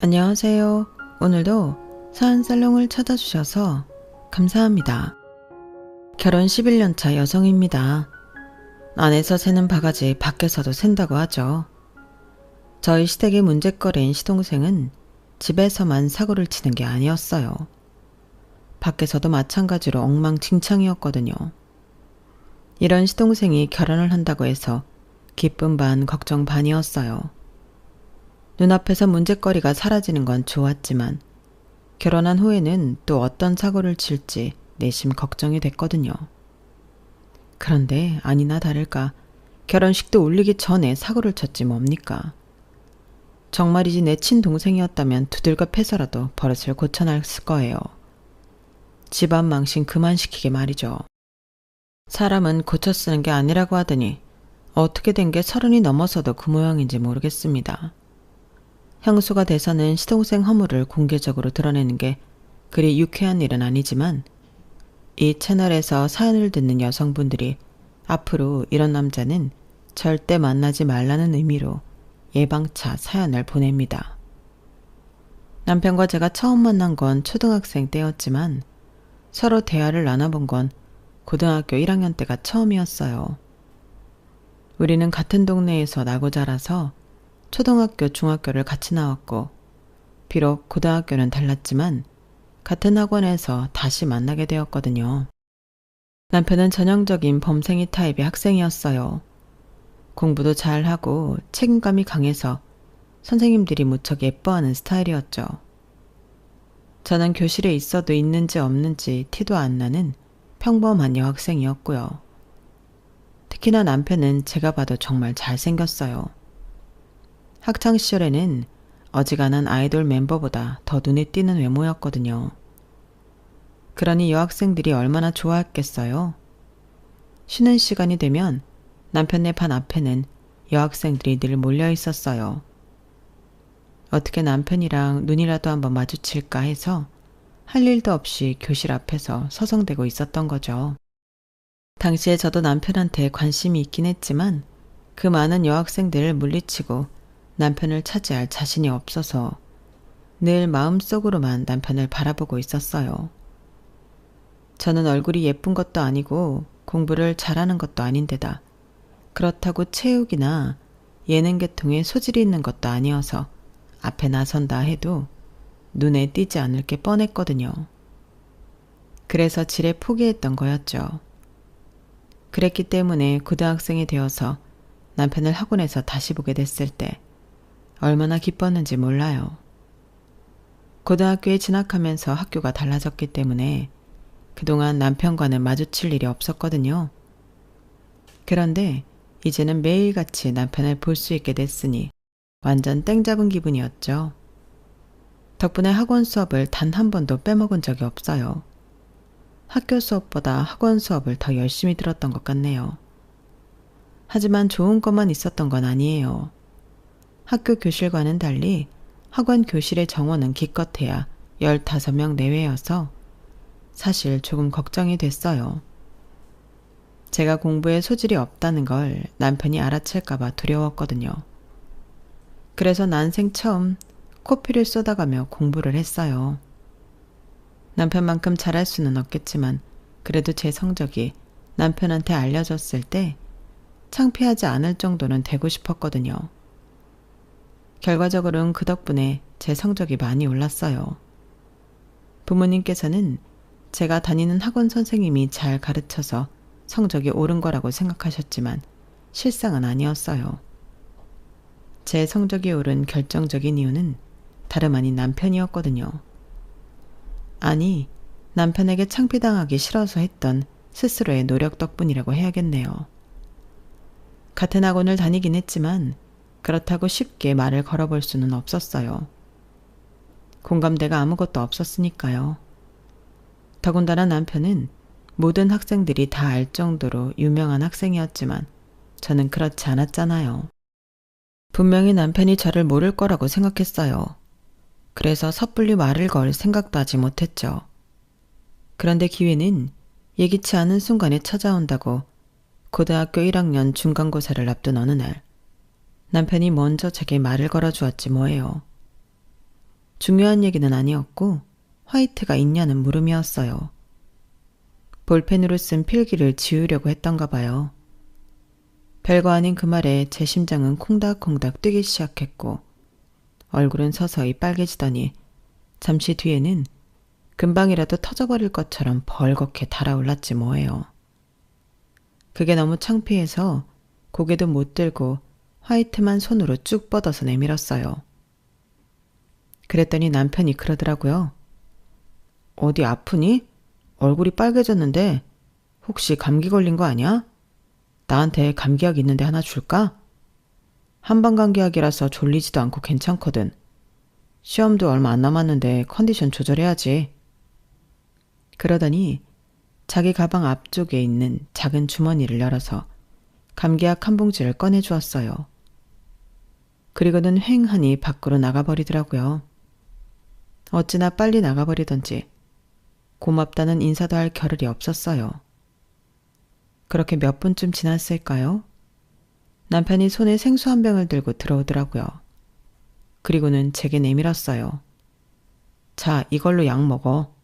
안녕하세요. 오늘도 사연살롱을 찾아주셔서 감사합니다. 결혼 11년차 여성입니다. 안에서 새는 바가지 밖에서도 샌다고 하죠. 저희 시댁의 문제거리인 시동생은 집에서만 사고를 치는 게 아니었어요. 밖에서도 마찬가지로 엉망진창이었거든요. 이런 시동생이 결혼을 한다고 해서 기쁨 반 걱정 반이었어요. 눈앞에서 문제거리가 사라지는 건 좋았지만 결혼한 후에는 또 어떤 사고를 칠지 내심 걱정이 됐거든요. 그런데 아니나 다를까 결혼식도 올리기 전에 사고를 쳤지 뭡니까? 정말이지 내 친동생이었다면 두들겨 패서라도 버릇을 고쳐놨을 거예요. 집안 망신 그만 시키게 말이죠. 사람은 고쳐 쓰는 게 아니라고 하더니 어떻게 된 게 30이 넘어서도 그 모양인지 모르겠습니다. 형수가 돼서는 시동생 허물을 공개적으로 드러내는 게 그리 유쾌한 일은 아니지만 이 채널에서 사연을 듣는 여성분들이 앞으로 이런 남자는 절대 만나지 말라는 의미로 예방차 사연을 보냅니다. 남편과 제가 처음 만난 건 초등학생 때였지만 서로 대화를 나눠본 건 고등학교 1학년 때가 처음이었어요. 우리는 같은 동네에서 나고 자라서 초등학교, 중학교를 같이 나왔고 비록 고등학교는 달랐지만 같은 학원에서 다시 만나게 되었거든요. 남편은 전형적인 범생이 타입의 학생이었어요. 공부도 잘하고 책임감이 강해서 선생님들이 무척 예뻐하는 스타일이었죠. 저는 교실에 있어도 있는지 없는지 티도 안 나는 평범한 여학생이었고요. 특히나 남편은 제가 봐도 정말 잘생겼어요. 학창시절에는 어지간한 아이돌 멤버보다 더 눈에 띄는 외모였거든요. 그러니 여학생들이 얼마나 좋아했겠어요? 쉬는 시간이 되면 남편네 반 앞에는 여학생들이 늘 몰려 있었어요. 어떻게 남편이랑 눈이라도 한번 마주칠까 해서 할 일도 없이 교실 앞에서 서성대고 있었던 거죠. 당시에 저도 남편한테 관심이 있긴 했지만 그 많은 여학생들을 물리치고 남편을 차지할 자신이 없어서 늘 마음속으로만 남편을 바라보고 있었어요. 저는 얼굴이 예쁜 것도 아니고 공부를 잘하는 것도 아닌데다 그렇다고 체육이나 예능 계통에 소질이 있는 것도 아니어서 앞에 나선다 해도 눈에 띄지 않을 게 뻔했거든요. 그래서 지레 포기했던 거였죠. 그랬기 때문에 고등학생이 되어서 남편을 학원에서 다시 보게 됐을 때 얼마나 기뻤는지 몰라요. 고등학교에 진학하면서 학교가 달라졌기 때문에 그동안 남편과는 마주칠 일이 없었거든요. 그런데 이제는 매일같이 남편을 볼 수 있게 됐으니 완전 땡 잡은 기분이었죠. 덕분에 학원 수업을 단 한 번도 빼먹은 적이 없어요. 학교 수업보다 학원 수업을 더 열심히 들었던 것 같네요. 하지만 좋은 것만 있었던 건 아니에요. 학교 교실과는 달리 학원 교실의 정원은 기껏해야 15명 내외여서 사실 조금 걱정이 됐어요. 제가 공부에 소질이 없다는 걸 남편이 알아챌까봐 두려웠거든요. 그래서 난생 처음 코피를 쏟아가며 공부를 했어요. 남편만큼 잘할 수는 없겠지만 그래도 제 성적이 남편한테 알려졌을 때 창피하지 않을 정도는 되고 싶었거든요. 결과적으로는 그 덕분에 제 성적이 많이 올랐어요. 부모님께서는 제가 다니는 학원 선생님이 잘 가르쳐서 성적이 오른 거라고 생각하셨지만 실상은 아니었어요. 제 성적이 오른 결정적인 이유는 다름 아닌 남편이었거든요. 아니, 남편에게 창피당하기 싫어서 했던 스스로의 노력 덕분이라고 해야겠네요. 같은 학원을 다니긴 했지만 그렇다고 쉽게 말을 걸어볼 수는 없었어요. 공감대가 아무것도 없었으니까요. 더군다나 남편은 모든 학생들이 다 알 정도로 유명한 학생이었지만 저는 그렇지 않았잖아요. 분명히 남편이 저를 모를 거라고 생각했어요. 그래서 섣불리 말을 걸 생각도 하지 못했죠. 그런데 기회는 예기치 않은 순간에 찾아온다고 고등학교 1학년 중간고사를 앞둔 어느 날 남편이 먼저 제게 말을 걸어주었지 뭐예요. 중요한 얘기는 아니었고 화이트가 있냐는 물음이었어요. 볼펜으로 쓴 필기를 지우려고 했던가 봐요. 별거 아닌 그 말에 제 심장은 콩닥콩닥 뛰기 시작했고 얼굴은 서서히 빨개지더니 잠시 뒤에는 금방이라도 터져버릴 것처럼 벌겋게 달아올랐지 뭐예요. 그게 너무 창피해서 고개도 못 들고 화이트만 손으로 쭉 뻗어서 내밀었어요. 그랬더니 남편이 그러더라고요. 어디 아프니? 얼굴이 빨개졌는데 혹시 감기 걸린 거 아니야? 나한테 감기약 있는데 하나 줄까? 한방감기약이라서 졸리지도 않고 괜찮거든. 시험도 얼마 안 남았는데 컨디션 조절해야지. 그러더니 자기 가방 앞쪽에 있는 작은 주머니를 열어서 감기약 한 봉지를 꺼내주었어요. 그리고는 휑하니 밖으로 나가버리더라고요. 어찌나 빨리 나가버리던지 고맙다는 인사도 할 겨를이 없었어요. 그렇게 몇 분쯤 지났을까요? 남편이 손에 생수 한 병을 들고 들어오더라고요. 그리고는 제게 내밀었어요. 자, 이걸로 약 먹어.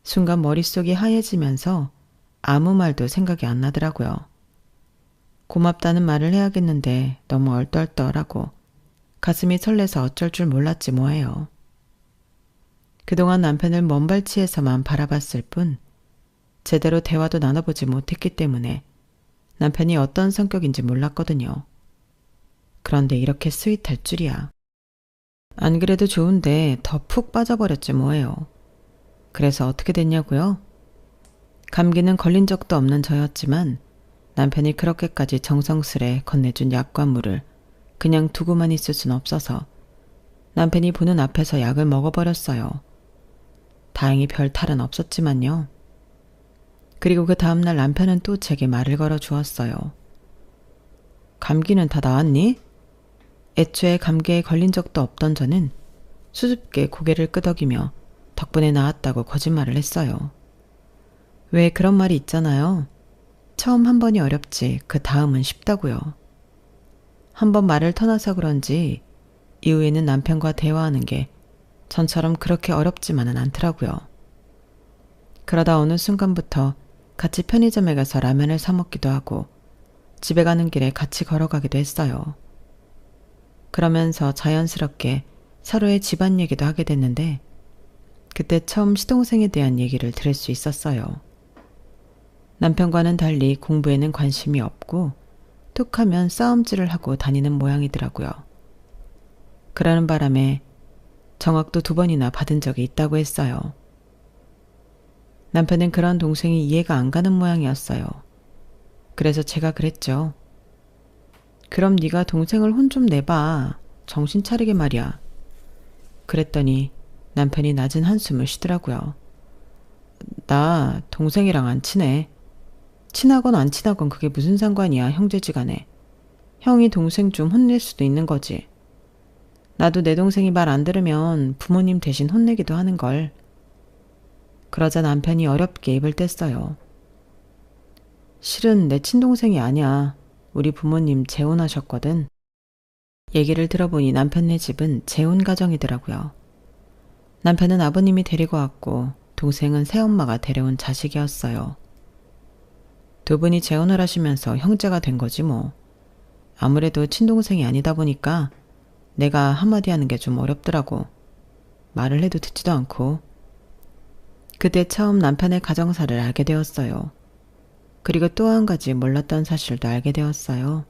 순간 머릿속이 하얘지면서 아무 말도 생각이 안 나더라고요. 고맙다는 말을 해야겠는데 너무 얼떨떨하고 가슴이 설레서 어쩔 줄 몰랐지 뭐예요. 그동안 남편을 먼발치에서만 바라봤을 뿐 제대로 대화도 나눠보지 못했기 때문에 남편이 어떤 성격인지 몰랐거든요. 그런데 이렇게 스윗할 줄이야. 안 그래도 좋은데 더 푹 빠져버렸지 뭐예요. 그래서 어떻게 됐냐고요? 감기는 걸린 적도 없는 저였지만 남편이 그렇게까지 정성스레 건네준 약과 물을 그냥 두고만 있을 순 없어서 남편이 보는 앞에서 약을 먹어버렸어요. 다행히 별 탈은 없었지만요. 그리고 그 다음날 남편은 또 제게 말을 걸어 주었어요. 감기는 다 나았니? 애초에 감기에 걸린 적도 없던 저는 수줍게 고개를 끄덕이며 덕분에 나았다고 거짓말을 했어요. 왜 그런 말이 있잖아요. 처음 한 번이 어렵지 그 다음은 쉽다고요. 한 번 말을 터놔서 그런지 이후에는 남편과 대화하는 게 전처럼 그렇게 어렵지만은 않더라고요. 그러다 어느 순간부터 같이 편의점에 가서 라면을 사 먹기도 하고 집에 가는 길에 같이 걸어가기도 했어요. 그러면서 자연스럽게 서로의 집안 얘기도 하게 됐는데 그때 처음 시동생에 대한 얘기를 들을 수 있었어요. 남편과는 달리 공부에는 관심이 없고 툭하면 싸움질을 하고 다니는 모양이더라고요. 그러는 바람에 정확도 2번이나 받은 적이 있다고 했어요. 남편은 그런 동생이 이해가 안 가는 모양이었어요. 그래서 제가 그랬죠. 그럼 네가 동생을 혼 좀 내봐. 정신 차리게 말이야. 그랬더니 남편이 낮은 한숨을 쉬더라고요. 나 동생이랑 안 친해. 친하건 안 친하건 그게 무슨 상관이야, 형제지간에. 형이 동생 좀 혼낼 수도 있는 거지. 나도 내 동생이 말 안 들으면 부모님 대신 혼내기도 하는걸. 그러자 남편이 어렵게 입을 뗐어요. 실은 내 친동생이 아니야. 우리 부모님 재혼하셨거든. 얘기를 들어보니 남편네 집은 재혼 가정이더라고요. 남편은 아버님이 데리고 왔고 동생은 새엄마가 데려온 자식이었어요. 2분이 재혼을 하시면서 형제가 된 거지 뭐. 아무래도 친동생이 아니다 보니까 내가 한마디 하는 게 좀 어렵더라고. 말을 해도 듣지도 않고. 그때 처음 남편의 가정사를 알게 되었어요. 그리고 또 한 가지 몰랐던 사실도 알게 되었어요.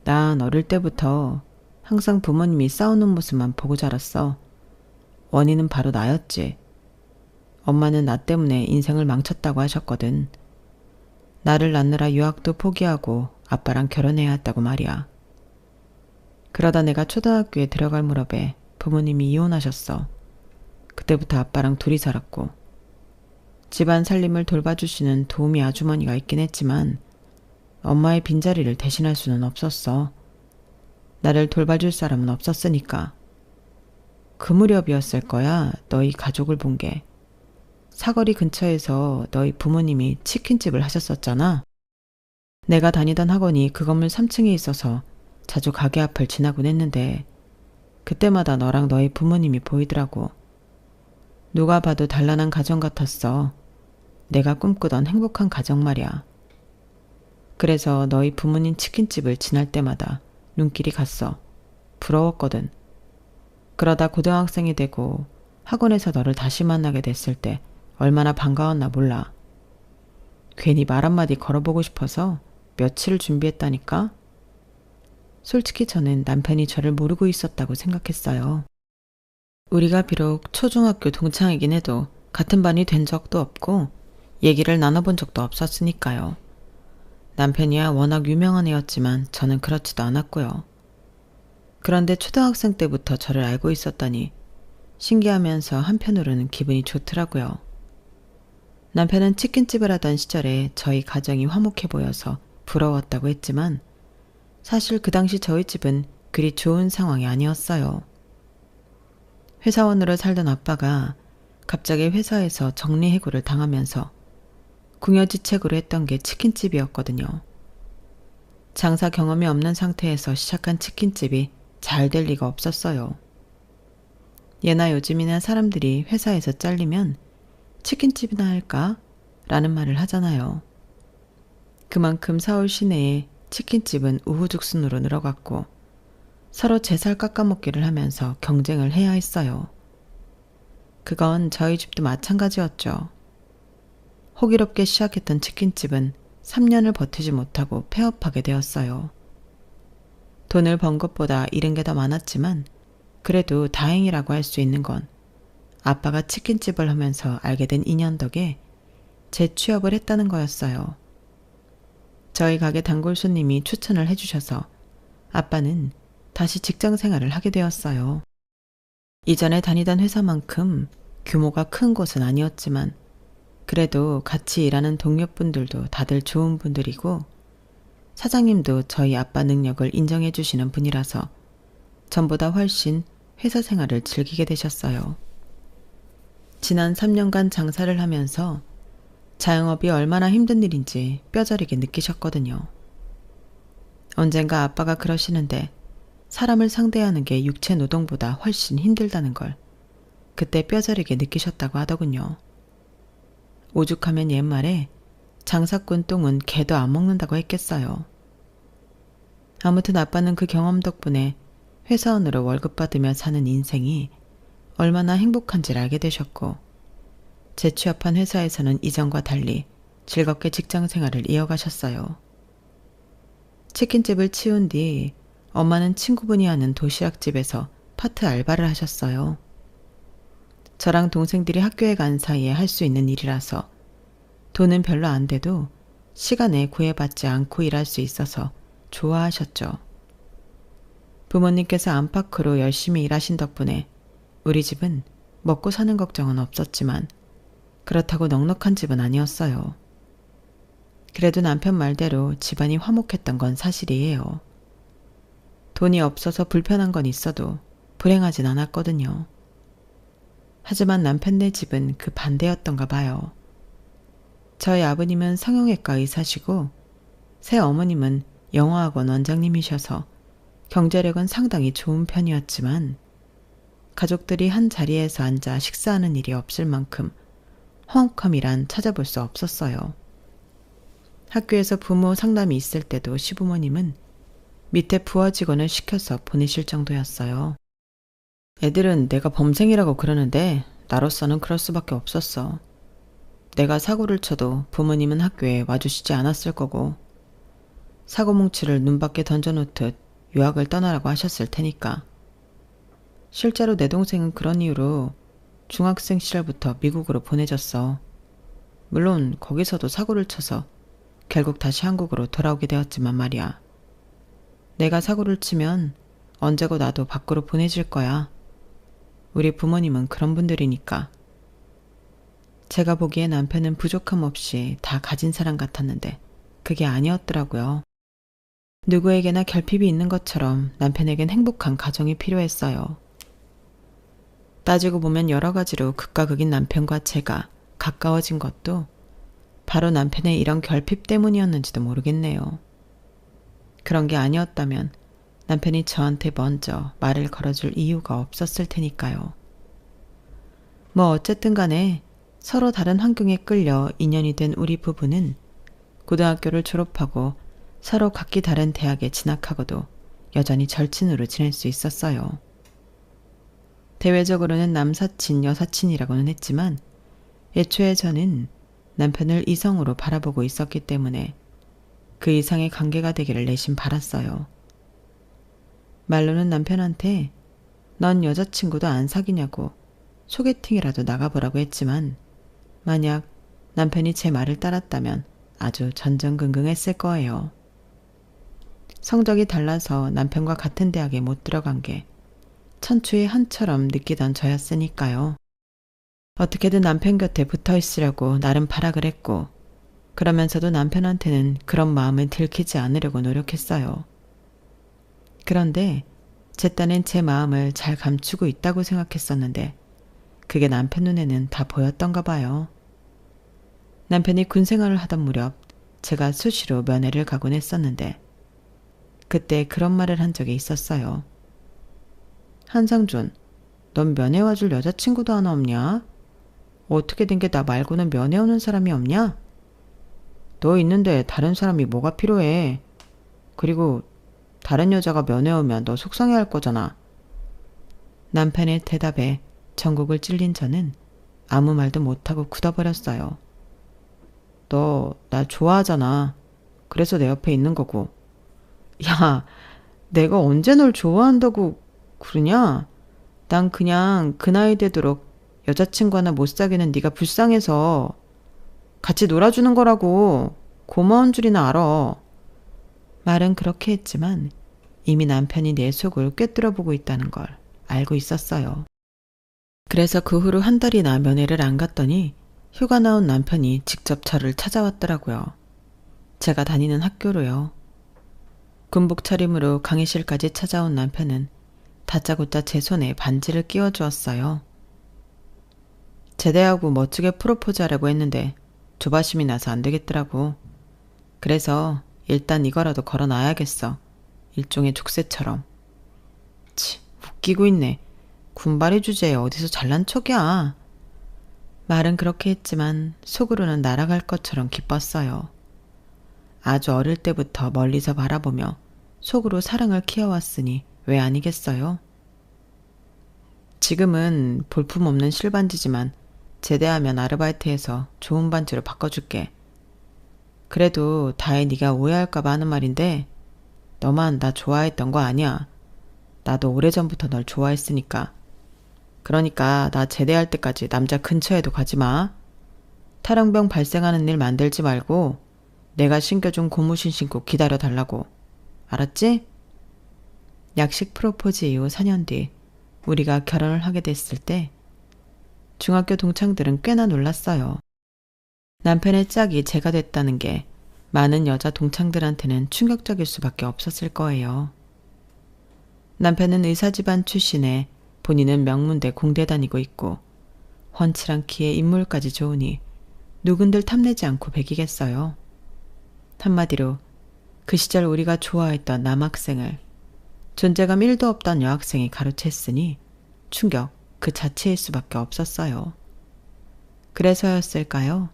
난 어릴 때부터 항상 부모님이 싸우는 모습만 보고 자랐어. 원인은 바로 나였지. 엄마는 나 때문에 인생을 망쳤다고 하셨거든. 나를 낳느라 유학도 포기하고 아빠랑 결혼해야 했다고 말이야. 그러다 내가 초등학교에 들어갈 무렵에 부모님이 이혼하셨어. 그때부터 아빠랑 둘이 살았고 집안 살림을 돌봐주시는 도우미 아주머니가 있긴 했지만 엄마의 빈자리를 대신할 수는 없었어. 나를 돌봐줄 사람은 없었으니까. 그 무렵이었을 거야, 너희 가족을 본 게. 사거리 근처에서 너희 부모님이 치킨집을 하셨었잖아. 내가 다니던 학원이 그 건물 3층에 있어서 자주 가게 앞을 지나곤 했는데 그때마다 너랑 너희 부모님이 보이더라고. 누가 봐도 단란한 가정 같았어. 내가 꿈꾸던 행복한 가정 말이야. 그래서 너희 부모님 치킨집을 지날 때마다 눈길이 갔어. 부러웠거든. 그러다 고등학생이 되고 학원에서 너를 다시 만나게 됐을 때 얼마나 반가웠나 몰라. 괜히 말 한마디 걸어보고 싶어서 며칠을 준비했다니까? 솔직히 저는 남편이 저를 모르고 있었다고 생각했어요. 우리가 비록 초중학교 동창이긴 해도 같은 반이 된 적도 없고 얘기를 나눠본 적도 없었으니까요. 남편이야 워낙 유명한 애였지만 저는 그렇지도 않았고요. 그런데 초등학생 때부터 저를 알고 있었다니 신기하면서 한편으로는 기분이 좋더라고요. 남편은 치킨집을 하던 시절에 저희 가정이 화목해 보여서 부러웠다고 했지만 사실 그 당시 저희 집은 그리 좋은 상황이 아니었어요. 회사원으로 살던 아빠가 갑자기 회사에서 정리해고를 당하면서 궁여지책으로 했던 게 치킨집이었거든요. 장사 경험이 없는 상태에서 시작한 치킨집이 잘 될 리가 없었어요. 예나 요즘이나 사람들이 회사에서 잘리면 치킨집이나 할까? 라는 말을 하잖아요. 그만큼 서울 시내에 치킨집은 우후죽순으로 늘어갔고 서로 제 살 깎아먹기를 하면서 경쟁을 해야 했어요. 그건 저희 집도 마찬가지였죠. 호기롭게 시작했던 치킨집은 3년을 버티지 못하고 폐업하게 되었어요. 돈을 번 것보다 잃은 게 더 많았지만 그래도 다행이라고 할 수 있는 건 아빠가 치킨집을 하면서 알게 된 인연 덕에 재취업을 했다는 거였어요. 저희 가게 단골 손님이 추천을 해주셔서 아빠는 다시 직장 생활을 하게 되었어요. 이전에 다니던 회사만큼 규모가 큰 곳은 아니었지만 그래도 같이 일하는 동료분들도 다들 좋은 분들이고 사장님도 저희 아빠 능력을 인정해 주시는 분이라서 전보다 훨씬 회사 생활을 즐기게 되셨어요. 지난 3년간 장사를 하면서 자영업이 얼마나 힘든 일인지 뼈저리게 느끼셨거든요. 언젠가 아빠가 그러시는데 사람을 상대하는 게 육체 노동보다 훨씬 힘들다는 걸 그때 뼈저리게 느끼셨다고 하더군요. 오죽하면 옛말에 장사꾼 똥은 개도 안 먹는다고 했겠어요. 아무튼 아빠는 그 경험 덕분에 회사원으로 월급 받으며 사는 인생이 얼마나 행복한지를 알게 되셨고 재취업한 회사에서는 이전과 달리 즐겁게 직장 생활을 이어가셨어요. 치킨집을 치운 뒤 엄마는 친구분이 하는 도시락집에서 파트 알바를 하셨어요. 저랑 동생들이 학교에 간 사이에 할 수 있는 일이라서 돈은 별로 안 돼도 시간에 구애받지 않고 일할 수 있어서 좋아하셨죠. 부모님께서 안팎으로 열심히 일하신 덕분에 우리 집은 먹고 사는 걱정은 없었지만 그렇다고 넉넉한 집은 아니었어요. 그래도 남편 말대로 집안이 화목했던 건 사실이에요. 돈이 없어서 불편한 건 있어도 불행하진 않았거든요. 하지만 남편네 집은 그 반대였던가 봐요. 저희 아버님은 성형외과 의사시고 새 어머님은 영어학원 원장님이셔서 경제력은 상당히 좋은 편이었지만 가족들이 한 자리에서 앉아 식사하는 일이 없을 만큼 화목함이란 찾아볼 수 없었어요. 학교에서 부모 상담이 있을 때도 시부모님은 밑에 부하 직원을 시켜서 보내실 정도였어요. 애들은 내가 범생이라고 그러는데 나로서는 그럴 수밖에 없었어. 내가 사고를 쳐도 부모님은 학교에 와주시지 않았을 거고 사고뭉치를 눈밖에 던져놓듯 유학을 떠나라고 하셨을 테니까. 실제로 내 동생은 그런 이유로 중학생 시절부터 미국으로 보내졌어. 물론 거기서도 사고를 쳐서 결국 다시 한국으로 돌아오게 되었지만 말이야. 내가 사고를 치면 언제고 나도 밖으로 보내질 거야. 우리 부모님은 그런 분들이니까. 제가 보기에 남편은 부족함 없이 다 가진 사람 같았는데 그게 아니었더라고요. 누구에게나 결핍이 있는 것처럼 남편에겐 행복한 가정이 필요했어요. 따지고 보면 여러 가지로 극과 극인 남편과 제가 가까워진 것도 바로 남편의 이런 결핍 때문이었는지도 모르겠네요. 그런 게 아니었다면 남편이 저한테 먼저 말을 걸어줄 이유가 없었을 테니까요. 뭐 어쨌든 간에 서로 다른 환경에 끌려 인연이 된 우리 부부는 고등학교를 졸업하고 서로 각기 다른 대학에 진학하고도 여전히 절친으로 지낼 수 있었어요. 대외적으로는 남사친, 여사친이라고는 했지만 애초에 저는 남편을 이성으로 바라보고 있었기 때문에 그 이상의 관계가 되기를 내심 바랐어요. 말로는 남편한테 넌 여자친구도 안 사귀냐고 소개팅이라도 나가보라고 했지만 만약 남편이 제 말을 따랐다면 아주 전전긍긍했을 거예요. 성적이 달라서 남편과 같은 대학에 못 들어간 게 천추의 한처럼 느끼던 저였으니까요. 어떻게든 남편 곁에 붙어 있으려고 나름 발악을 했고 그러면서도 남편한테는 그런 마음을 들키지 않으려고 노력했어요. 그런데 제 딴엔 제 마음을 잘 감추고 있다고 생각했었는데 그게 남편 눈에는 다 보였던가 봐요. 남편이 군생활을 하던 무렵 제가 수시로 면회를 가곤 했었는데 그때 그런 말을 한 적이 있었어요. 한상준, 넌 면회 와줄 여자친구도 하나 없냐? 어떻게 된 게 나 말고는 면회 오는 사람이 없냐? 너 있는데 다른 사람이 뭐가 필요해? 그리고 다른 여자가 면회 오면 너 속상해할 거잖아. 남편의 대답에 전곡을 찔린 저는 아무 말도 못하고 굳어버렸어요. 너 나 좋아하잖아. 그래서 내 옆에 있는 거고. 야, 내가 언제 널 좋아한다고 그러냐? 난 그냥 그 나이 되도록 여자친구 하나 못 사귀는 네가 불쌍해서 같이 놀아주는 거라고. 고마운 줄이나 알아. 말은 그렇게 했지만 이미 남편이 내 속을 꿰뚫어보고 있다는 걸 알고 있었어요. 그래서 그 후로 한 달이나 면회를 안 갔더니 휴가 나온 남편이 직접 저를 찾아왔더라고요. 제가 다니는 학교로요. 군복 차림으로 강의실까지 찾아온 남편은 다짜고짜 제 손에 반지를 끼워주었어요. 제대하고 멋지게 프로포즈 하려고 했는데 조바심이 나서 안 되겠더라고. 그래서 일단 이거라도 걸어놔야겠어. 일종의 족쇄처럼. 치, 웃기고 있네. 군발이 주제에 어디서 잘난 척이야. 말은 그렇게 했지만 속으로는 날아갈 것처럼 기뻤어요. 아주 어릴 때부터 멀리서 바라보며 속으로 사랑을 키워왔으니 왜 아니겠어요? 지금은 볼품없는 실반지지만 제대하면 아르바이트해서 좋은 반지로 바꿔줄게. 그래도 다혜 네가 오해할까봐 하는 말인데 너만 나 좋아했던 거 아니야. 나도 오래전부터 널 좋아했으니까. 그러니까 나 제대할 때까지 남자 근처에도 가지 마. 탈영병 발생하는 일 만들지 말고 내가 신겨준 고무신 신고 기다려달라고. 알았지? 약식 프로포즈 이후 4년 뒤 우리가 결혼을 하게 됐을 때 중학교 동창들은 꽤나 놀랐어요. 남편의 짝이 제가 됐다는 게 많은 여자 동창들한테는 충격적일 수밖에 없었을 거예요. 남편은 의사 집안 출신에 본인은 명문대 공대 다니고 있고 훤칠한 키에 인물까지 좋으니 누군들 탐내지 않고 배기겠어요. 한마디로 그 시절 우리가 좋아했던 남학생을 존재감 1도 없던 여학생이 가로챘으니 충격 그 자체일 수밖에 없었어요. 그래서였을까요?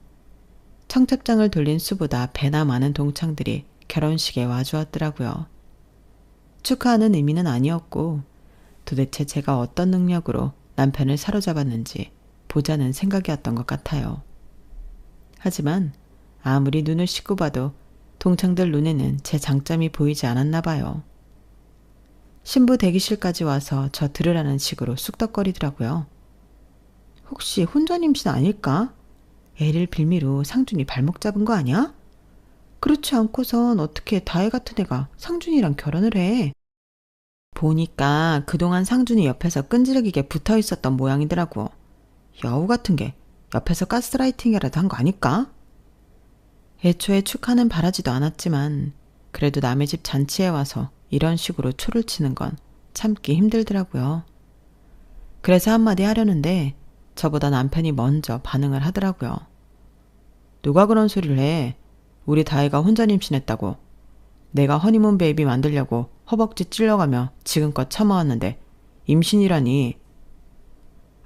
청첩장을 돌린 수보다 배나 많은 동창들이 결혼식에 와주었더라고요. 축하하는 의미는 아니었고 도대체 제가 어떤 능력으로 남편을 사로잡았는지 보자는 생각이었던 것 같아요. 하지만 아무리 눈을 씻고 봐도 동창들 눈에는 제 장점이 보이지 않았나 봐요. 신부 대기실까지 와서 저 들으라는 식으로 쑥덕거리더라고요. 혹시 혼전 임신 아닐까? 애를 빌미로 상준이 발목 잡은 거 아니야? 그렇지 않고선 어떻게 다혜 같은 애가 상준이랑 결혼을 해? 보니까 그동안 상준이 옆에서 끈질기게 붙어 있었던 모양이더라고. 여우 같은 게 옆에서 가스라이팅이라도 한 거 아닐까? 애초에 축하는 바라지도 않았지만 그래도 남의 집 잔치에 와서 이런 식으로 초를 치는 건 참기 힘들더라고요. 그래서 한마디 하려는데 저보다 남편이 먼저 반응을 하더라고요. 누가 그런 소리를 해? 우리 다혜가 혼전 임신했다고. 내가 허니문 베이비 만들려고 허벅지 찔러가며 지금껏 참아왔는데 임신이라니.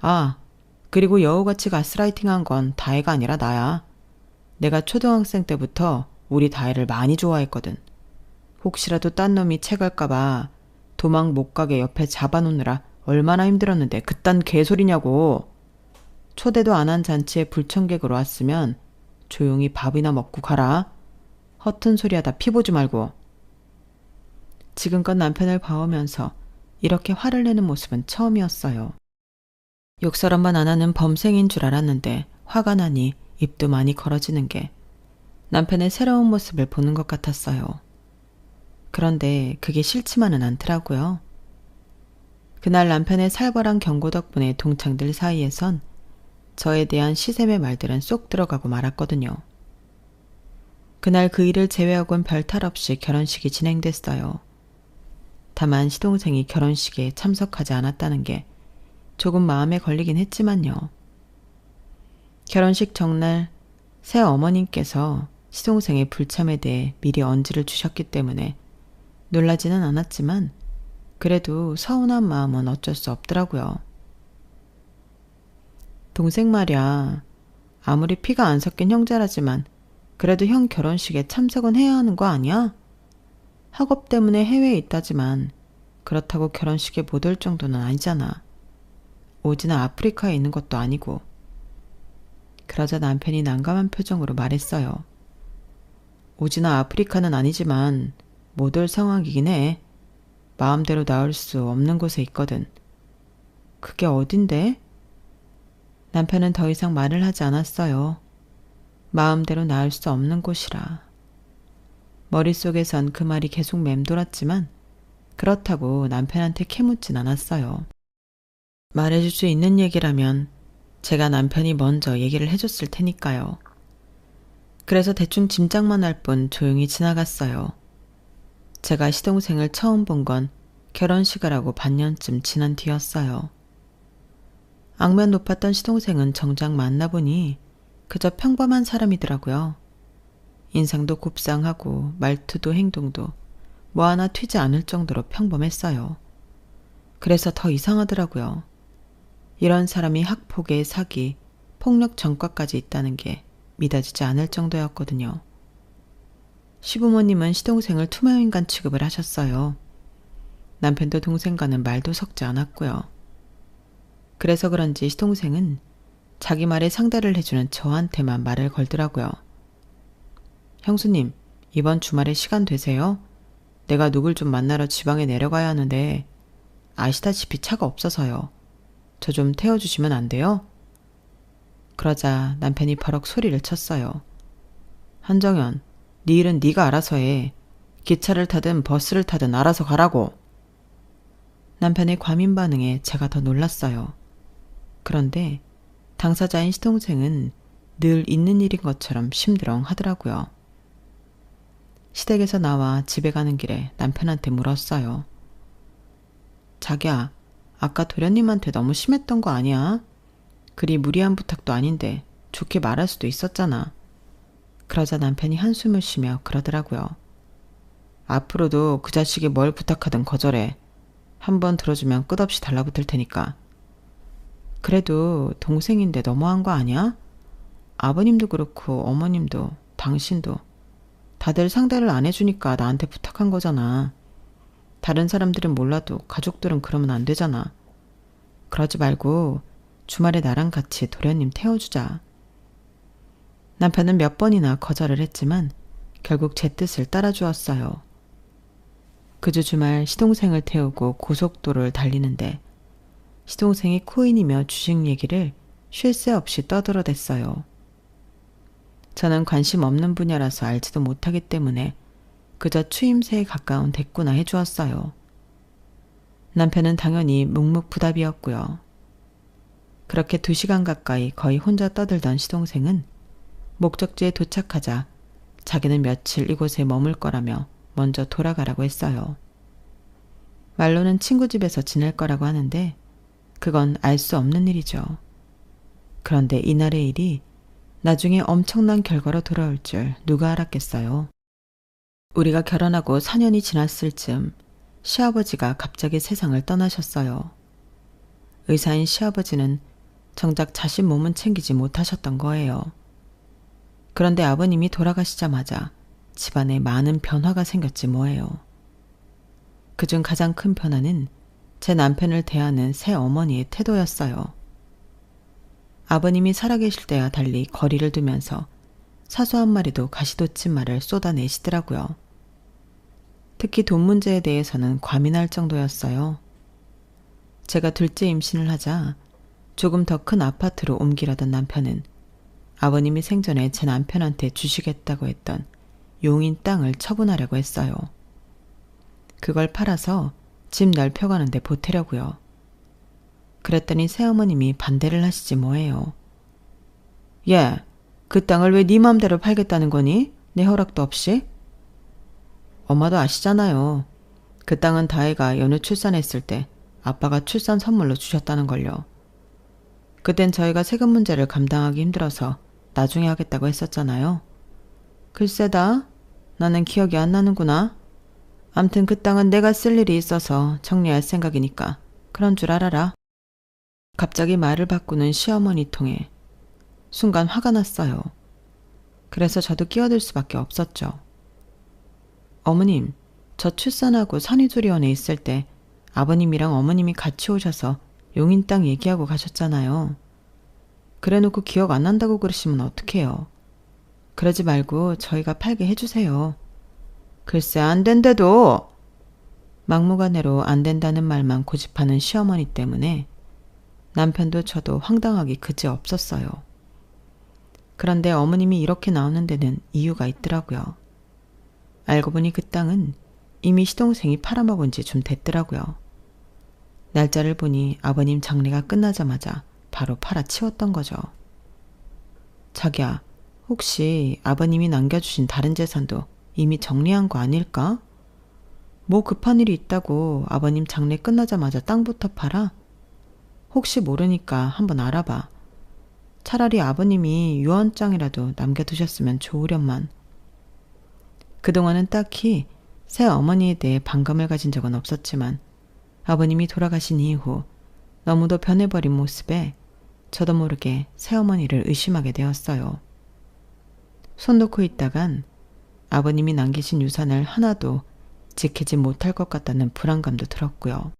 아, 그리고 여우같이 가스라이팅한 건 다혜가 아니라 나야. 내가 초등학생 때부터 우리 다혜를 많이 좋아했거든. 혹시라도 딴 놈이 채갈까봐 도망 못 가게 옆에 잡아놓느라 얼마나 힘들었는데 그딴 개소리냐고. 초대도 안 한 잔치에 불청객으로 왔으면 조용히 밥이나 먹고 가라. 허튼 소리 하다 피 보지 말고. 지금껏 남편을 봐오면서 이렇게 화를 내는 모습은 처음이었어요. 욕설한번 안 하는 범생인 줄 알았는데 화가 나니 입도 많이 걸어지는 게 남편의 새로운 모습을 보는 것 같았어요. 그런데 그게 싫지만은 않더라고요. 그날 남편의 살벌한 경고 덕분에 동창들 사이에선 저에 대한 시샘의 말들은 쏙 들어가고 말았거든요. 그날 그 일을 제외하곤 별탈 없이 결혼식이 진행됐어요. 다만 시동생이 결혼식에 참석하지 않았다는 게 조금 마음에 걸리긴 했지만요. 결혼식 전날 새 어머님께서 시동생의 불참에 대해 미리 언지를 주셨기 때문에 놀라지는 않았지만 그래도 서운한 마음은 어쩔 수 없더라고요. 동생 말이야. 아무리 피가 안 섞인 형제라지만 그래도 형 결혼식에 참석은 해야 하는 거 아니야? 학업 때문에 해외에 있다지만 그렇다고 결혼식에 못 올 정도는 아니잖아. 오지나 아프리카에 있는 것도 아니고. 그러자 남편이 난감한 표정으로 말했어요. 오지나 아프리카는 아니지만 못 올 상황이긴 해. 마음대로 나올 수 없는 곳에 있거든. 그게 어딘데? 남편은 더 이상 말을 하지 않았어요. 마음대로 나올 수 없는 곳이라. 머릿속에선 그 말이 계속 맴돌았지만 그렇다고 남편한테 캐묻진 않았어요. 말해줄 수 있는 얘기라면 제가 남편이 먼저 얘기를 해줬을 테니까요. 그래서 대충 짐작만 할 뿐 조용히 지나갔어요. 제가 시동생을 처음 본 건 결혼식을 하고 반년쯤 지난 뒤였어요. 악면 높았던 시동생은 정작 만나보니 그저 평범한 사람이더라고요. 인상도 곱상하고 말투도 행동도 뭐 하나 튀지 않을 정도로 평범했어요. 그래서 더 이상하더라고요. 이런 사람이 학폭에 사기, 폭력 전과까지 있다는 게 믿어지지 않을 정도였거든요. 시부모님은 시동생을 투명인간 취급을 하셨어요. 남편도 동생과는 말도 섞지 않았고요. 그래서 그런지 시동생은 자기 말에 상대를 해주는 저한테만 말을 걸더라고요. 형수님, 이번 주말에 시간 되세요? 내가 누굴 좀 만나러 지방에 내려가야 하는데 아시다시피 차가 없어서요. 저 좀 태워주시면 안 돼요? 그러자 남편이 버럭 소리를 쳤어요. 한정연, 네 일은 네가 알아서 해. 기차를 타든 버스를 타든 알아서 가라고. 남편의 과민 반응에 제가 더 놀랐어요. 그런데 당사자인 시동생은 늘 있는 일인 것처럼 심드렁 하더라고요. 시댁에서 나와 집에 가는 길에 남편한테 물었어요. 자기야, 아까 도련님한테 너무 심했던 거 아니야? 그리 무리한 부탁도 아닌데 좋게 말할 수도 있었잖아. 그러자 남편이 한숨을 쉬며 그러더라고요. 앞으로도 그 자식이 뭘 부탁하든 거절해. 한번 들어주면 끝없이 달라붙을 테니까. 그래도 동생인데 너무한 거 아니야? 아버님도 그렇고 어머님도 당신도 다들 상대를 안 해주니까 나한테 부탁한 거잖아. 다른 사람들은 몰라도 가족들은 그러면 안 되잖아. 그러지 말고 주말에 나랑 같이 도련님 태워주자. 남편은 몇 번이나 거절을 했지만 결국 제 뜻을 따라주었어요. 그 주 주말 시동생을 태우고 고속도로를 달리는데 시동생이 코인이며 주식 얘기를 쉴 새 없이 떠들어댔어요. 저는 관심 없는 분야라서 알지도 못하기 때문에 그저 추임새에 가까운 대꾸나 해주었어요. 남편은 당연히 묵묵부답이었고요. 그렇게 2시간 가까이 거의 혼자 떠들던 시동생은 목적지에 도착하자 자기는 며칠 이곳에 머물 거라며 먼저 돌아가라고 했어요. 말로는 친구 집에서 지낼 거라고 하는데 그건 알 수 없는 일이죠. 그런데 이날의 일이 나중에 엄청난 결과로 돌아올 줄 누가 알았겠어요. 우리가 결혼하고 4년이 지났을 즈음 시아버지가 갑자기 세상을 떠나셨어요. 의사인 시아버지는 정작 자신 몸은 챙기지 못하셨던 거예요. 그런데 아버님이 돌아가시자마자 집안에 많은 변화가 생겼지 뭐예요. 그중 가장 큰 변화는 제 남편을 대하는 새 어머니의 태도였어요. 아버님이 살아계실 때와 달리 거리를 두면서 사소한 말에도 가시돋친 말을 쏟아내시더라고요. 특히 돈 문제에 대해서는 과민할 정도였어요. 제가 둘째 임신을 하자 조금 더 큰 아파트로 옮기려던 남편은 아버님이 생전에 제 남편한테 주시겠다고 했던 용인 땅을 처분하려고 했어요. 그걸 팔아서 집 넓혀가는데 보태려고요. 그랬더니 새어머님이 반대를 하시지 뭐예요. 예, 그 땅을 왜 네 맘대로 팔겠다는 거니? 내 허락도 없이? 엄마도 아시잖아요. 그 땅은 다혜가 연우 출산했을 때 아빠가 출산 선물로 주셨다는 걸요. 그땐 저희가 세금 문제를 감당하기 힘들어서 나중에 하겠다고 했었잖아요. 글쎄다, 나는 기억이 안 나는구나. 암튼 그 땅은 내가 쓸 일이 있어서 정리할 생각이니까 그런 줄 알아라. 갑자기 말을 바꾸는 시어머니 통에 순간 화가 났어요. 그래서 저도 끼어들 수밖에 없었죠. 어머님, 저 출산하고 산후조리원에 있을 때 아버님이랑 어머님이 같이 오셔서 용인 땅 얘기하고 가셨잖아요. 그래놓고 기억 안 난다고 그러시면 어떡해요. 그러지 말고 저희가 팔게 해주세요. 글쎄 안 된대도. 막무가내로 안 된다는 말만 고집하는 시어머니 때문에 남편도 저도 황당하기 그지없었어요. 그런데 어머님이 이렇게 나오는 데는 이유가 있더라고요. 알고 보니 그 땅은 이미 시동생이 팔아먹은 지 좀 됐더라고요. 날짜를 보니 아버님 장례가 끝나자마자 바로 팔아치웠던 거죠. 자기야, 혹시 아버님이 남겨주신 다른 재산도 이미 정리한 거 아닐까? 뭐 급한 일이 있다고 아버님 장례 끝나자마자 땅부터 팔아? 혹시 모르니까 한번 알아봐. 차라리 아버님이 유언장이라도 남겨두셨으면 좋으련만. 그동안은 딱히 새 어머니에 대해 반감을 가진 적은 없었지만 아버님이 돌아가신 이후 너무도 변해버린 모습에 저도 모르게 새어머니를 의심하게 되었어요. 손 놓고 있다간 아버님이 남기신 유산을 하나도 지키지 못할 것 같다는 불안감도 들었고요.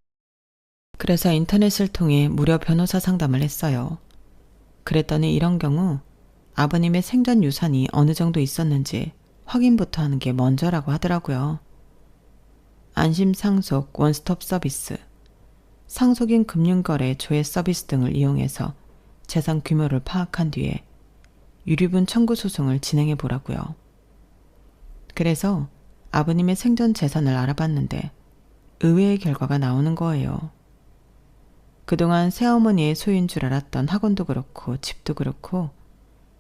그래서 인터넷을 통해 무료 변호사 상담을 했어요. 그랬더니 이런 경우 아버님의 생전 유산이 어느 정도 있었는지 확인부터 하는 게 먼저라고 하더라고요. 안심상속 원스톱 서비스, 상속인 금융거래 조회 서비스 등을 이용해서 재산 규모를 파악한 뒤에 유류분 청구 소송을 진행해 보라고요. 그래서 아버님의 생전 재산을 알아봤는데 의외의 결과가 나오는 거예요. 그동안 새어머니의 소유인 줄 알았던 학원도 그렇고 집도 그렇고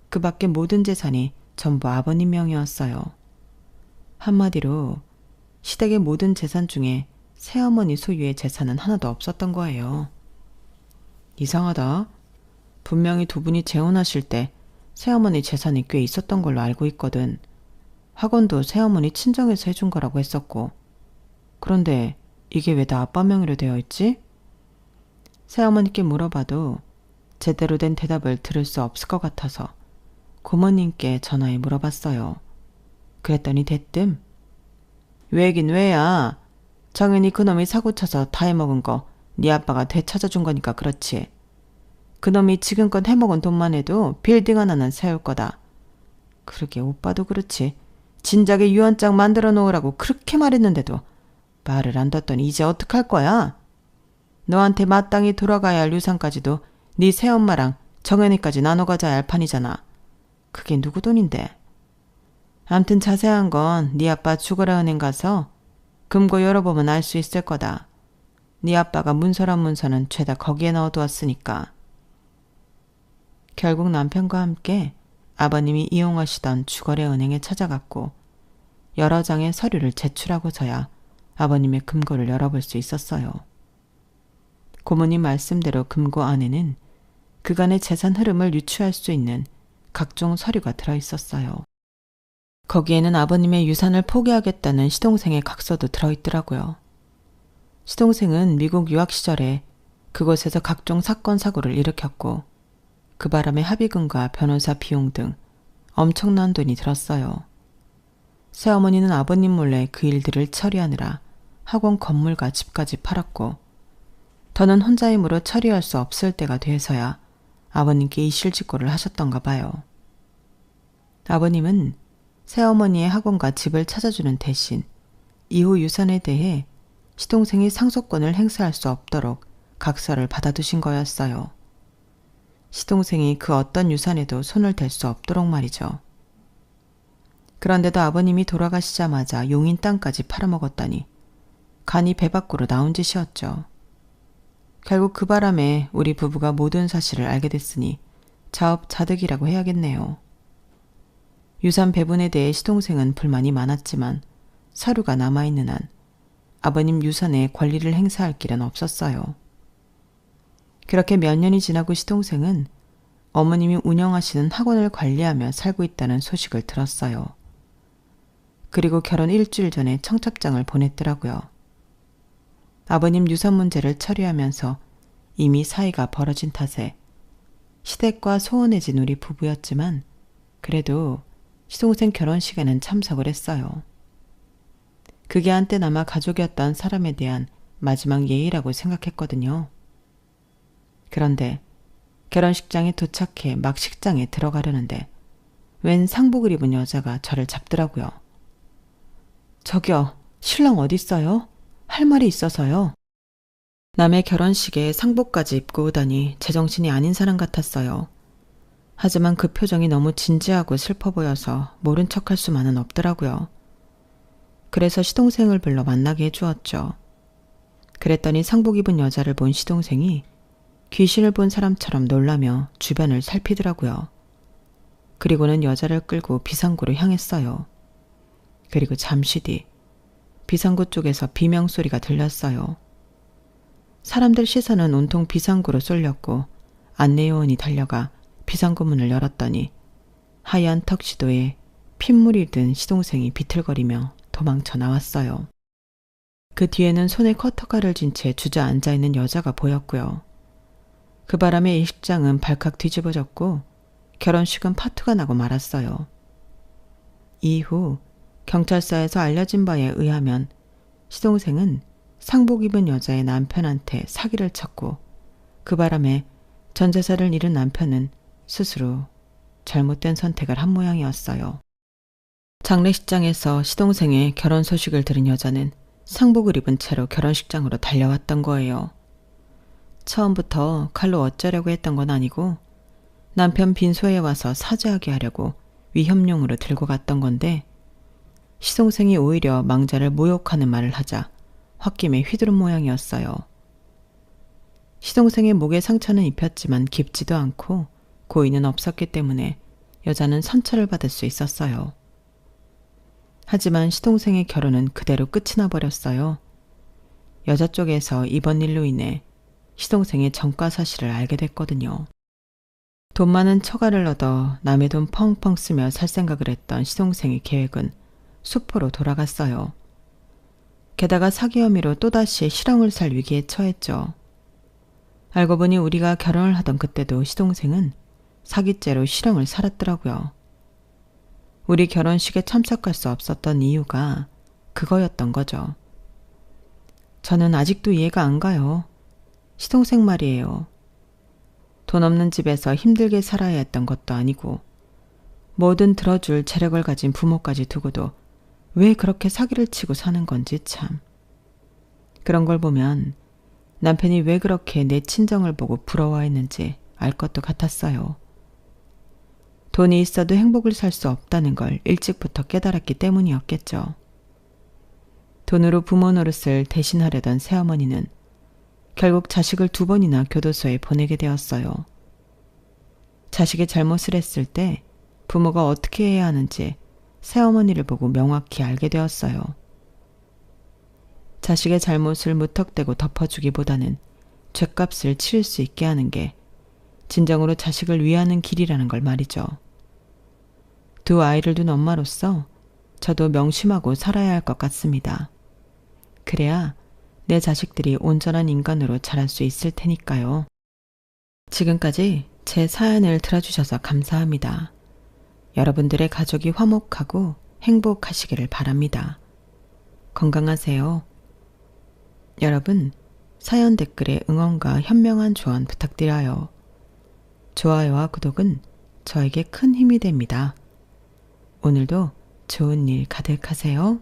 그 밖의 모든 재산이 전부 아버님 명이었어요. 한마디로 시댁의 모든 재산 중에 새어머니 소유의 재산은 하나도 없었던 거예요. 이상하다. 분명히 두 분이 재혼하실 때 새어머니 재산이 꽤 있었던 걸로 알고 있거든. 학원도 새어머니 친정에서 해준 거라고 했었고. 그런데 이게 왜 다 아빠 명의로 되어 있지? 새어머니께 물어봐도 제대로 된 대답을 들을 수 없을 것 같아서 고모님께 전화해 물어봤어요. 그랬더니 대뜸 왜긴 왜야. 정연이 그놈이 사고쳐서 다 해먹은 거 네 아빠가 되찾아준 거니까 그렇지. 그놈이 지금껏 해먹은 돈만 해도 빌딩 하나는 세울 거다. 그러게 오빠도 그렇지. 진작에 유언장 만들어 놓으라고 그렇게 말했는데도 말을 안 듣더니 이제 어떡할 거야? 너한테 마땅히 돌아가야 할 유산까지도 네 새엄마랑 정연이까지 나눠 가져야 할 판이잖아. 그게 누구 돈인데? 암튼 자세한 건 네 아빠 죽어라 은행 가서 금고 열어보면 알 수 있을 거다. 네 아빠가 문서란 문서는 죄다 거기에 넣어두었으니까. 결국 남편과 함께 아버님이 이용하시던 주거래 은행에 찾아갔고 여러 장의 서류를 제출하고서야 아버님의 금고를 열어볼 수 있었어요. 고모님 말씀대로 금고 안에는 그간의 재산 흐름을 유추할 수 있는 각종 서류가 들어있었어요. 거기에는 아버님의 유산을 포기하겠다는 시동생의 각서도 들어있더라고요. 시동생은 미국 유학 시절에 그곳에서 각종 사건 사고를 일으켰고 그 바람에 합의금과 변호사 비용 등 엄청난 돈이 들었어요. 새어머니는 아버님 몰래 그 일들을 처리하느라 학원 건물과 집까지 팔았고 더는 혼자 힘으로 처리할 수 없을 때가 돼서야 아버님께 이실직고를 하셨던가 봐요. 아버님은 새어머니의 학원과 집을 찾아주는 대신 이후 유산에 대해 시동생이 상속권을 행사할 수 없도록 각서를 받아두신 거였어요. 시동생이 그 어떤 유산에도 손을 댈 수 없도록 말이죠. 그런데도 아버님이 돌아가시자마자 용인 땅까지 팔아먹었다니 간이 배 밖으로 나온 짓이었죠. 결국 그 바람에 우리 부부가 모든 사실을 알게 됐으니 자업자득이라고 해야겠네요. 유산 배분에 대해 시동생은 불만이 많았지만 서류가 남아있는 한 아버님 유산에 권리를 행사할 길은 없었어요. 그렇게 몇 년이 지나고 시동생은 어머님이 운영하시는 학원을 관리하며 살고 있다는 소식을 들었어요. 그리고 결혼 일주일 전에 청첩장을 보냈더라고요. 아버님 유산 문제를 처리하면서 이미 사이가 벌어진 탓에 시댁과 소원해진 우리 부부였지만 그래도 시동생 결혼식에는 참석을 했어요. 그게 한때나마 가족이었던 사람에 대한 마지막 예의라고 생각했거든요. 그런데 결혼식장에 도착해 막 식장에 들어가려는데 웬 상복을 입은 여자가 저를 잡더라고요. 저기요, 신랑 어딨어요? 할 말이 있어서요. 남의 결혼식에 상복까지 입고 오다니 제정신이 아닌 사람 같았어요. 하지만 그 표정이 너무 진지하고 슬퍼 보여서 모른 척할 수만은 없더라고요. 그래서 시동생을 불러 만나게 해주었죠. 그랬더니 상복 입은 여자를 본 시동생이 귀신을 본 사람처럼 놀라며 주변을 살피더라고요. 그리고는 여자를 끌고 비상구로 향했어요. 그리고 잠시 뒤 비상구 쪽에서 비명소리가 들렸어요. 사람들 시선은 온통 비상구로 쏠렸고 안내요원이 달려가 비상구 문을 열었더니 하얀 턱시도에 핏물이 든 시동생이 비틀거리며 도망쳐 나왔어요. 그 뒤에는 손에 커터칼을 쥔 채 주저앉아 있는 여자가 보였고요. 그 바람에 일식장은 발칵 뒤집어졌고 결혼식은 파투가 나고 말았어요. 이후 경찰서에서 알려진 바에 의하면 시동생은 상복 입은 여자의 남편한테 사기를 쳤고 그 바람에 전 재산을 잃은 남편은 스스로 잘못된 선택을 한 모양이었어요. 장례식장에서 시동생의 결혼 소식을 들은 여자는 상복을 입은 채로 결혼식장으로 달려왔던 거예요. 처음부터 칼로 어쩌려고 했던 건 아니고 남편 빈소에 와서 사죄하게 하려고 위협용으로 들고 갔던 건데 시동생이 오히려 망자를 모욕하는 말을 하자 홧김에 휘두른 모양이었어요. 시동생의 목에 상처는 입혔지만 깊지도 않고 고의는 없었기 때문에 여자는 선처를 받을 수 있었어요. 하지만 시동생의 결혼은 그대로 끝이 나버렸어요. 여자 쪽에서 이번 일로 인해 시동생의 전과 사실을 알게 됐거든요. 돈 많은 처가를 얻어 남의 돈 펑펑 쓰며 살 생각을 했던 시동생의 계획은 수포로 돌아갔어요. 게다가 사기 혐의로 또다시 실형을 살 위기에 처했죠. 알고 보니 우리가 결혼을 하던 그때도 시동생은 사기죄로 실형을 살았더라고요. 우리 결혼식에 참석할 수 없었던 이유가 그거였던 거죠. 저는 아직도 이해가 안 가요. 시동생 말이에요. 돈 없는 집에서 힘들게 살아야 했던 것도 아니고 뭐든 들어줄 재력을 가진 부모까지 두고도 왜 그렇게 사기를 치고 사는 건지 참. 그런 걸 보면 남편이 왜 그렇게 내 친정을 보고 부러워했는지 알 것도 같았어요. 돈이 있어도 행복을 살 수 없다는 걸 일찍부터 깨달았기 때문이었겠죠. 돈으로 부모 노릇을 대신하려던 새어머니는 결국 자식을 2번이나 교도소에 보내게 되었어요. 자식이 잘못을 했을 때 부모가 어떻게 해야 하는지 새어머니를 보고 명확히 알게 되었어요. 자식의 잘못을 무턱대고 덮어주기보다는 죗값을 치를 수 있게 하는 게 진정으로 자식을 위하는 길이라는 걸 말이죠. 2 아이를 둔 엄마로서 저도 명심하고 살아야 할 것 같습니다. 그래야 내 자식들이 온전한 인간으로 자랄 수 있을 테니까요. 지금까지 제 사연을 들어주셔서 감사합니다. 여러분들의 가족이 화목하고 행복하시기를 바랍니다. 건강하세요. 여러분, 사연 댓글에 응원과 현명한 조언 부탁드려요. 좋아요와 구독은 저에게 큰 힘이 됩니다. 오늘도 좋은 일 가득하세요.